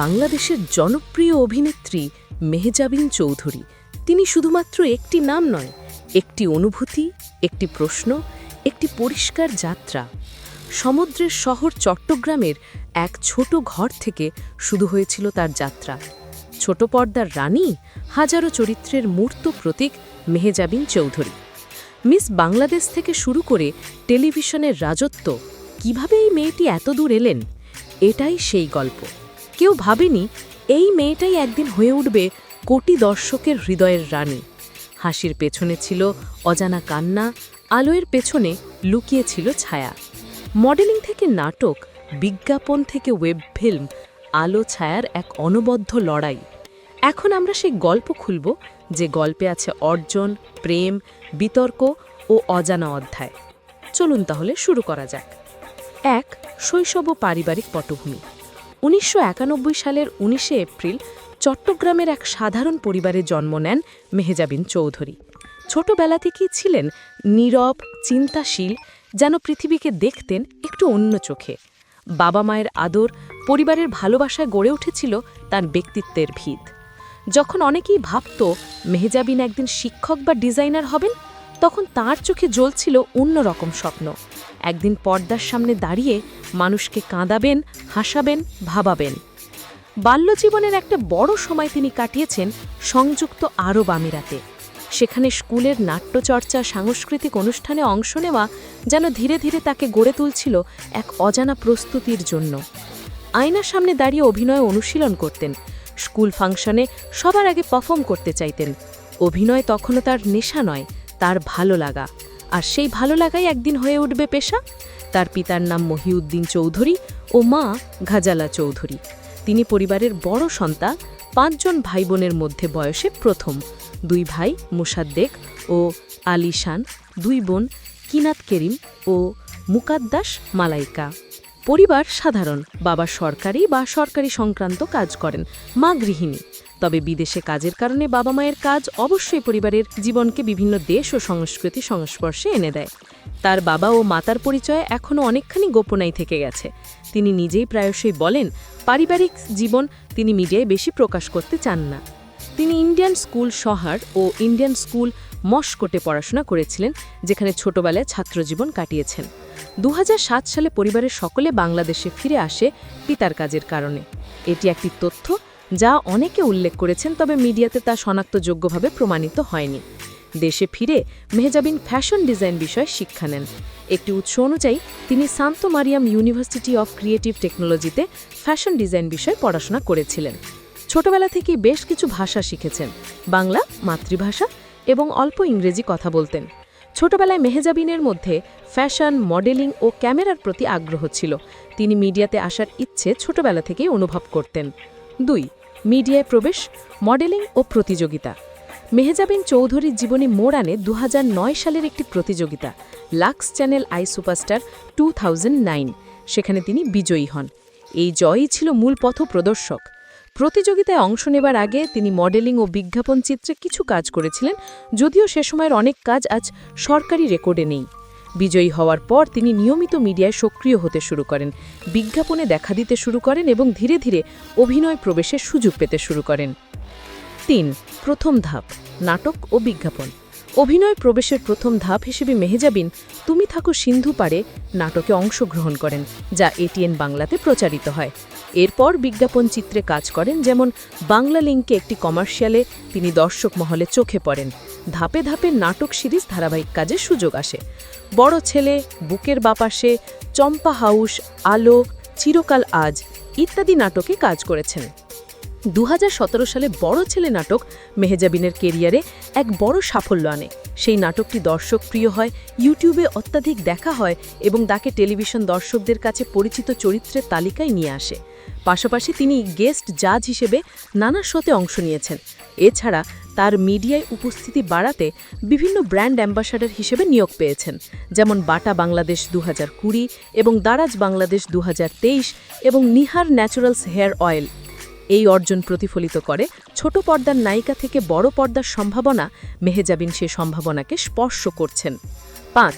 বাংলাদেশের জনপ্রিয় অভিনেত্রী মেহজাবিন চৌধুরী। তিনি শুধুমাত্র একটি নাম নয়, একটি অনুভূতি, একটি প্রশ্ন, একটি পরিষ্কার যাত্রা। সমুদ্রের শহর চট্টগ্রামের এক ছোট ঘর থেকে শুরু হয়েছিল তার যাত্রা। ছোট পর্দার রানী, হাজারো চরিত্রের মূর্ত প্রতীক মেহজাবিন চৌধুরী। মিস বাংলাদেশ থেকে শুরু করে টেলিভিশনের রাজত্ব, কিভাবে এই মেয়েটি এত দূর এলেন, এটাই সেই গল্প। কেউ ভাবেনি এই মেয়েটাই একদিন হয়ে উঠবে কোটি দর্শকের হৃদয়ের রানী। হাসির পেছনে ছিল অজানা কান্না, আলোয়ের পেছনে লুকিয়ে ছিল ছায়া। মডেলিং থেকে নাটক, বিজ্ঞাপন থেকে ওয়েব ফিল্ম, আলো ছায়ার এক অনবদ্য লড়াই। এখন আমরা সেই গল্প খুলব, যে গল্পে আছে অর্জন, প্রেম, বিতর্ক ও অজানা অধ্যায়। চলুন তাহলে শুরু করা যাক। এক, শৈশব ও পারিবারিক পটভূমি। ১৯৯১ সালের ১৯শে এপ্রিল চট্টগ্রামের এক সাধারণ পরিবারে জন্ম নেন মেহজাবিন চৌধুরী। ছোটবেলা থেকেই ছিলেন নীরব, চিন্তাশীল, যেন পৃথিবীকে দেখতেন একটু অন্য চোখে। বাবা মায়ের আদর, পরিবারের ভালোবাসায় গড়ে উঠেছিল তার ব্যক্তিত্বের ভিত। যখন অনেকেই ভাবত মেহজাবিন একদিন শিক্ষক বা ডিজাইনার হবেন, তখন তার চোখে জ্বলছিল অন্যরকম স্বপ্ন। একদিন পর্দার সামনে দাঁড়িয়ে মানুষকে কাঁদাবেন, হাসাবেন, ভাবাবেন। বাল্যজীবনের একটা বড় সময় তিনি কাটিয়েছেন সংযুক্ত আরব আমিরাতে। সেখানে স্কুলের নাট্যচর্চা, সাংস্কৃতিক অনুষ্ঠানে অংশ নেওয়া যেন ধীরে ধীরে তাকে গড়ে তুলছিল এক অজানা প্রস্তুতির জন্য। আয়নার সামনে দাঁড়িয়ে অভিনয় অনুশীলন করতেন। স্কুল ফাংশনে সবার আগে পারফর্ম করতে চাইতেন। অভিনয় তখনও তার নেশা নয়, তার ভালো লাগা। আর সেই ভালো লাগাই একদিন হয়ে উঠবে পেশা। তার পিতার নাম মহিউদ্দিন চৌধুরী ও মা ঘাজালা চৌধুরী। তিনি পরিবারের বড় সন্তান, ৫ জন ভাই বোনের মধ্যে বয়সে প্রথম। 2 ভাই মোসাদ্দেক ও আলিশান, 2 বোন কিনাত কেরিম ও মুকাদ্দাস মালাইকা। পরিবার সাধারণ, বাবা সরকারি বা সরকারি সংক্রান্ত কাজ করেন, মা গৃহিণী। তবে বিদেশে কাজের কারণে বাবা মায়ের কাজ অবশ্যই পরিবারের জীবনকে বিভিন্ন দেশ ও সংস্কৃতি সংস্পর্শে এনে দেয়। তার বাবা ও মাতার পরিচয় এখনও অনেকখানি গোপনাই থেকে গেছে। তিনি নিজেই প্রায়শই বলেন, পারিবারিক জীবন তিনি মিডিয়ায় বেশি প্রকাশ করতে চান না। তিনি ইন্ডিয়ান স্কুল শহর ও ইন্ডিয়ান স্কুল মস্কোটে পড়াশোনা করেছিলেন, যেখানে ছোটবেলায় ছাত্রজীবন কাটিয়েছেন। ২০০৭ সালে পরিবারের সকলে বাংলাদেশে ফিরে আসে পিতার কাজের কারণে। এটি একটি তথ্য যা অনেকে উল্লেখ করেছেন, তবে মিডিয়াতে তা শনাক্তযোগ্যভাবে প্রমাণিত হয়নি। দেশে ফিরে মেহজাবিন ফ্যাশন ডিজাইন বিষয়ে শিক্ষা নেন। একটি উৎস অনুযায়ী তিনি সান্ত মারিয়াম ইউনিভার্সিটি অফ ক্রিয়েটিভ টেকনোলজিতে ফ্যাশন ডিজাইন বিষয়ে পড়াশোনা করেছিলেন। ছোটবেলা থেকেই বেশ কিছু ভাষা শিখেছেন, বাংলা মাতৃভাষা এবং অল্প ইংরেজি কথা বলতেন। ছোটবেলায় মেহজাবিনের মধ্যে ফ্যাশন, মডেলিং ও ক্যামেরার প্রতি আগ্রহ ছিল। তিনি মিডিয়াতে আসার ইচ্ছে ছোটবেলা থেকেই অনুভব করতেন। ২. মিডিয়ায় প্রবেশ, মডেলিং ও প্রতিযোগিতা। মেহজাবিন চৌধুরীর জীবনে মোড় আনে ২০০৯ সালের একটি প্রতিযোগিতা, লাক্স চ্যানেল আই সুপারস্টার 2009। সেখানে তিনি বিজয়ী হন। এই জয়ই ছিল মূল পথ প্রদর্শক। প্রতিযোগিতায় অংশ নেবার আগে তিনি মডেলিং ও বিজ্ঞাপন চিত্রে কিছু কাজ করেছিলেন, যদিও সে সময়ের অনেক কাজ আজ সরকারি রেকর্ডে নেই। বিজয়ী হওয়ার পর তিনি নিয়মিত মিডিয়ায় সক্রিয় হতে শুরু করেন, বিজ্ঞাপনে দেখা দিতে শুরু করেন এবং ধীরে ধীরে অভিনয় প্রবেশের সুযোগ পেতে শুরু করেন। ৩. প্রথম ধাপ, নাটক ও বিজ্ঞাপন। অভিনয় প্রবেশের প্রথম ধাপ হিসেবে মেহজাবিন তুমি থাকো সিন্ধু পারে নাটকে অংশগ্রহণ করেন, যা এটিএন বাংলাতে প্রচারিত হয়। এরপর বিজ্ঞাপন চিত্রে কাজ করেন, যেমন বাংলা লিঙ্কে একটি কমার্শিয়ালে তিনি দর্শক মহলে চোখে পড়েন। ধাপে ধাপে নাটক সিরিজ ধারাবাহিক কাজের সুযোগ আসে। বড় ছেলে, বুকের বাপাসে, চম্পা হাউস, আলো, চিরকাল আজ ইত্যাদি নাটকে কাজ করেছেন। ২০১৭ সালে বড় ছেলে নাটক মেহজাবিনের কেরিয়ারে এক বড় সাফল্য আনে। সেই নাটকটি দর্শকপ্রিয় হয়, ইউটিউবে অত্যাধিক দেখা হয় এবং তাকে টেলিভিশন দর্শকদের কাছে পরিচিত চরিত্রের তালিকায় নিয়ে আসে। পাশাপাশি তিনি গেস্ট জাজ হিসেবে নানা শোতে অংশ নিয়েছেন। এছাড়া তার মিডিয়ায় উপস্থিতি বাড়াতে বিভিন্ন ব্র্যান্ড অ্যাম্বাসাডর হিসেবে নিয়োগ পেয়েছেন, যেমন বাটা বাংলাদেশ ২০২০ এবং দারাজ বাংলাদেশ ২০২৩ এবং নিহার ন্যাচারালস হেয়ার অয়েল। এই অর্জন প্রতিফলিত করে ছোট পর্দার নায়িকা থেকে বড় পর্দার সম্ভাবনা। মেহজাবিন সে সম্ভাবনাকে স্পর্শ করছেন। ৫.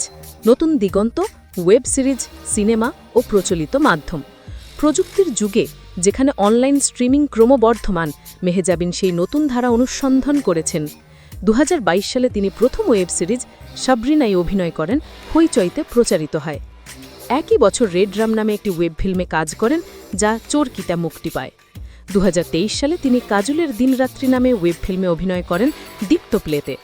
নতুন দিগন্ত, ওয়েব সিরিজ, সিনেমা ও প্রচলিত মাধ্যম। প্রযুক্তির যুগে যেখানে অনলাইন স্ট্রিমিং ক্রমবর্ধমান, মেহজাবিন সেই নতুন ধারা অনুসন্ধান করেছেন। 2022 সালে তিনি প্রথম ওয়েব সিরিজ সাবরিনায় অভিনয় করেন, হইচইতে প্রচারিত হয়। একই বছর রেড রাম নামে একটি ওয়েব ফিল্মে কাজ করেন, যা চোরকিতে মুক্তি পায়। 2023 সালে তিনি কাজলের দিনরাত্রি নামে ওয়েব ফিল্মে অভিনয় করেন দীপ্ত প্লেতে।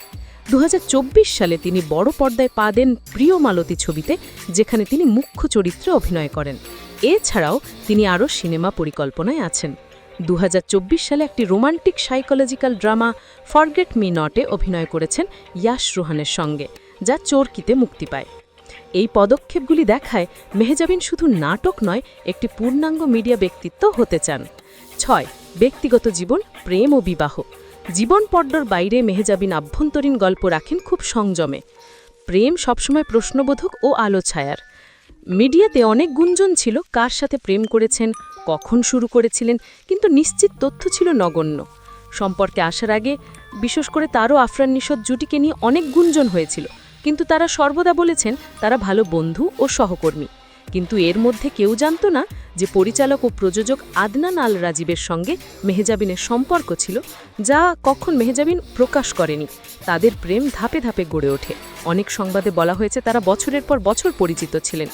2024 সালে তিনি বড় পর্দায় পা দেন প্রিয় মালতী ছবিতে, যেখানে তিনি মুখ্য চরিত্রে অভিনয় করেন। এছাড়াও তিনি আরও সিনেমা পরিকল্পনায় আছেন। 2024 সালে একটি romantic psychological drama Forget Me নটে অভিনয় করেছেন ইয়াশ রোহানের সঙ্গে, যা চোরকিতে মুক্তি পায়। এই পদক্ষেপগুলি দেখায় মেহজাবিন শুধু নাটক নয়, একটি পূর্ণাঙ্গ মিডিয়া ব্যক্তিত্ব হতে চান। 6. ব্যক্তিগত জীবন, প্রেম ও বিবাহ। জীবন পর্দার বাইরে মেহজাবিন আভ্যন্তরীণ গল্প রাখেন খুব সংযমে। প্রেম সবসময় প্রশ্নবোধক ও আলো ছায়ার। মিডিয়াতে অনেক গুঞ্জন ছিল কার সাথে প্রেম করেছেন, কখন শুরু করেছিলেন, কিন্তু নিশ্চিত তথ্য ছিল নগণ্য। সম্পর্কে আসার আগে বিশেষ করে তারও আফরান নিশত জুটিকে নিয়ে অনেক গুঞ্জন হয়েছিল, কিন্তু তারা সর্বদা বলেছেন তারা ভালো বন্ধু ও সহকর্মী। কিন্তু এর মধ্যে কেউ জানত না যে পরিচালক ও প্রযোজক আদনান আল রাজীবের সঙ্গে মেহজাবিনের সম্পর্ক ছিল, যা কখন মেহজাবিন প্রকাশ করেনি। তাদের প্রেম ধাপে ধাপে গড়ে ওঠে। অনেক সংবাদে বলা হয়েছে তারা বছরের পর বছর পরিচিত ছিলেন।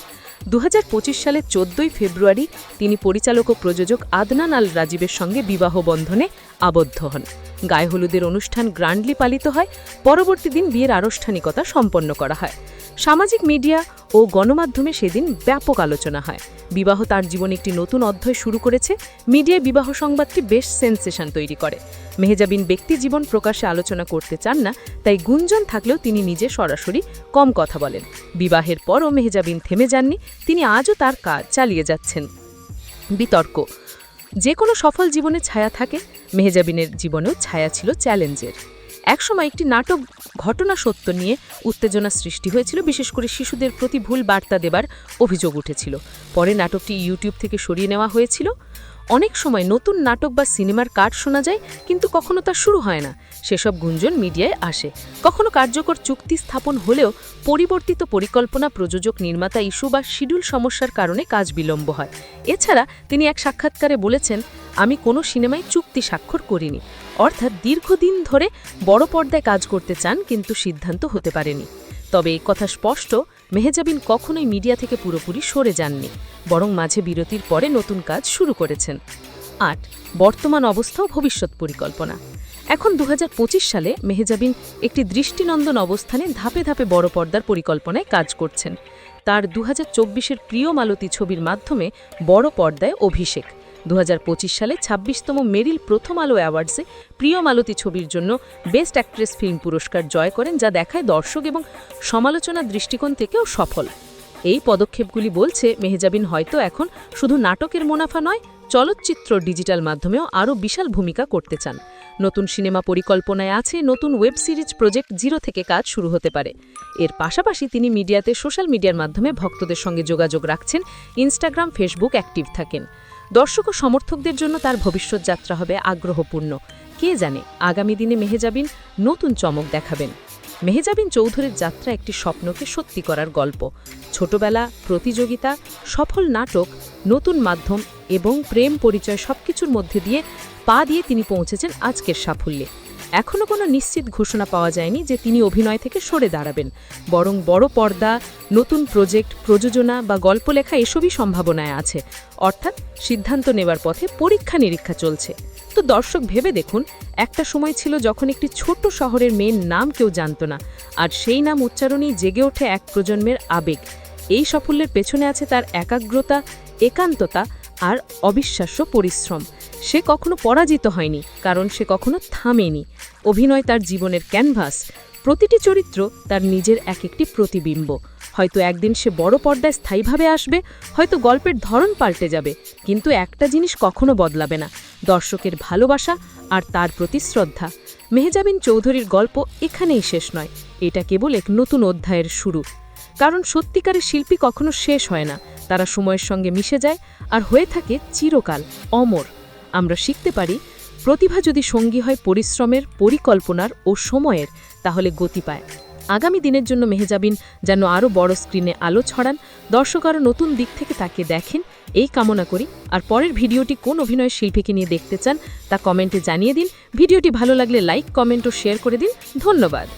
2025 সালের 14 ফেব্রুয়ারি তিনি পরিচালক ও প্রযোজক আদনান আল রাজীবের সঙ্গে বিবাহ বন্ধনে আবদ্ধ হন। গায়ে হলুদের অনুষ্ঠান গ্র্যান্ডলি পালিত হয়। পরবর্তী দিন বিয়ের আনুষ্ঠানিকতা সম্পন্ন করা হয়। সামাজিক মিডিয়া ও গণমাধ্যমে সেদিন ব্যাপক আলোচনা হয়। বিবাহ তার জীবনে একটি নতুন অধ্যায় শুরু করেছে। মিডিয়ায় বিবাহ সংবাদটি বেশ সেন্সেশন তৈরি করে। মেহজাবিন ব্যক্তি জীবন প্রকাশে আলোচনা করতে চান না, তাই গুঞ্জন থাকলেও তিনি নিজে সরাসরি কম কথা বলেন। বিবাহের পরও মেহজাবিন থেমে যাননি, তিনি আজও তার কাজ চালিয়ে যাচ্ছেন। বিতর্ক। যে কোনো সফল জীবনে ছায়া থাকে, মেহজাবিনের জীবনেও ছায়া ছিল চ্যালেঞ্জের। একসময় একটি নাটক ঘটনা সত্য নিয়ে উত্তেজনা সৃষ্টি হয়েছিল, বিশেষ করে শিশুদের প্রতি ভুল বার্তা দেবার অভিযোগ উঠেছিল। পরে নাটকটি ইউটিউব থেকে সরিয়ে নেওয়া হয়েছিল। অনেক সময় নতুন নাটক বা সিনেমার কাট শোনা যায়, কিন্তু কখনো তা শুরু হয় না। সেসব গুঞ্জন মিডিয়ায় আসে। কখনো কার্যকর চুক্তি স্থাপন হলেও পরিবর্তিত পরিকল্পনা, প্রযোজক, নির্মাতা ইস্যু বা শিডিউল সমস্যার কারণে কাজ বিলম্ব হয়। এছাড়া তিনি এক সাক্ষাৎকারে বলেছেন, আমি কোনো সিনেমায় চুক্তি স্বাক্ষর করিনি। অর্থাৎ দীর্ঘদিন ধরে বড় পর্দায় কাজ করতে চান, কিন্তু সিদ্ধান্ত হতে পারেনি। তবে এই কথা স্পষ্ট, মেহজাবিন কখনোই মিডিয়া থেকে পুরোপুরি সরে যাননি, বরং মাঝে বিরতির পরে নতুন কাজ শুরু করেছেন। 8. বর্তমান অবস্থা ও ভবিষ্যৎ পরিকল্পনা। এখন 2025 সালে মেহজাবিন একটি দৃষ্টিনন্দন অবস্থানে ধাপে ধাপে বড় পর্দার পরিকল্পনায় কাজ করছেন। তার 2024-এর প্রিয় মালতী ছবির মাধ্যমে বড় পর্দায় অভিষেক। 2025 সালে 26তম মেরিল প্রথম আলো অ্যাওয়ার্ডসে প্রিয় মালতী ছবির জন্য বেস্ট অ্যাক্ট্রেস ফিল্ম পুরস্কার জয় করেন, যা দেখায় দর্শক এবং সমালোচনার দৃষ্টিকোণ থেকেও সফল। এই পদক্ষেপগুলি বলছে মেহজাবিন হয়তো এখন শুধু নাটকের মুনাফা নয়, চলচ্চিত্র ডিজিটাল মাধ্যমেও আরও বিশাল ভূমিকা করতে চান। নতুন সিনেমা পরিকল্পনায় আছে, নতুন ওয়েব সিরিজ প্রজেক্ট জিরো থেকে কাজ শুরু হতে পারে। এর পাশাপাশি তিনি মিডিয়াতে সোশ্যাল মিডিয়ার মাধ্যমে ভক্তদের সঙ্গে যোগাযোগ রাখছেন। ইনস্টাগ্রাম, ফেসবুক অ্যাক্টিভ থাকেন। দর্শক ও সমর্থকদের জন্য তার ভবিষ্যৎ যাত্রা হবে আগ্রহপূর্ণ। কে জানে আগামী দিনে মেহজাবিন নতুন চমক দেখাবেন। মেহজাবিন চৌধুরীর যাত্রা একটি স্বপ্নকে সত্যি করার গল্প। ছোটবেলা, প্রতিযোগিতা, সফল নাটক, নতুন মাধ্যম এবং প্রেম পরিচয় সবকিছুর মধ্যে দিয়ে পা দিয়ে তিনি পৌঁছেছেন আজকের সাফল্যে। এখনও কোনো নিশ্চিত ঘোষণা পাওয়া যায়নি যে তিনি অভিনয় থেকে সরে দাঁড়াবেন, বরং বড় পর্দা, নতুন প্রজেক্ট, প্রযোজনা বা গল্প লেখা এসবই সম্ভাবনায় আছে। অর্থাৎ সিদ্ধান্ত নেবার পথে পরীক্ষা নিরীক্ষা চলছে। তো দর্শক ভেবে দেখুন, একটা সময় ছিল যখন একটি ছোট্ট শহরের মেয়ের নাম কেউ জানত না, আর সেই নাম উচ্চারণেই জেগে ওঠে এক প্রজন্মের আবেগ। এই সাফল্যের পেছনে আছে তার একাগ্রতা, একান্ততা আর অবিশ্বাস্য পরিশ্রম। সে কখনো পরাজিত হয়নি, কারণ সে কখনো থামেনি। অভিনয় তার জীবনের ক্যানভাস, প্রতিটি চরিত্র তার নিজের এক একটি প্রতিবিম্ব। হয়তো একদিন সে বড় পর্দায় স্থায়ীভাবে আসবে, হয়তো গল্পের ধরন পাল্টে যাবে, কিন্তু একটা জিনিস কখনো বদলাবে না, দর্শকের ভালোবাসা আর তার প্রতি শ্রদ্ধা। মেহজাবিন চৌধুরীর গল্প এখানেই শেষ নয়, এটা কেবল এক নতুন অধ্যায়ের শুরু। কারণ সত্যিকারের শিল্পী কখনো শেষ হয় না, তারা সময়ের সঙ্গে মিশে যায় আর হয়ে থাকে চিরকাল অমর। আমরা শিখতে পারি, প্রতিভা যদি সঙ্গী হয় পরিশ্রমের, পরিকল্পনার ও সময়ের, তাহলে গতি পায়। আগামী দিনের জন্য মেহজাবিন যেন আরও বড় স্ক্রিনে আলো ছড়ান, দর্শক আরও নতুন দিক থেকে তাকে দেখেন, এই কামনা করি। আর পরের ভিডিওটি কোন অভিনয় শিল্পীকে নিয়ে দেখতে চান তা কমেন্টে জানিয়ে দিন। ভিডিওটি ভালো লাগলে লাইক, কমেন্ট ও শেয়ার করে দিন। ধন্যবাদ।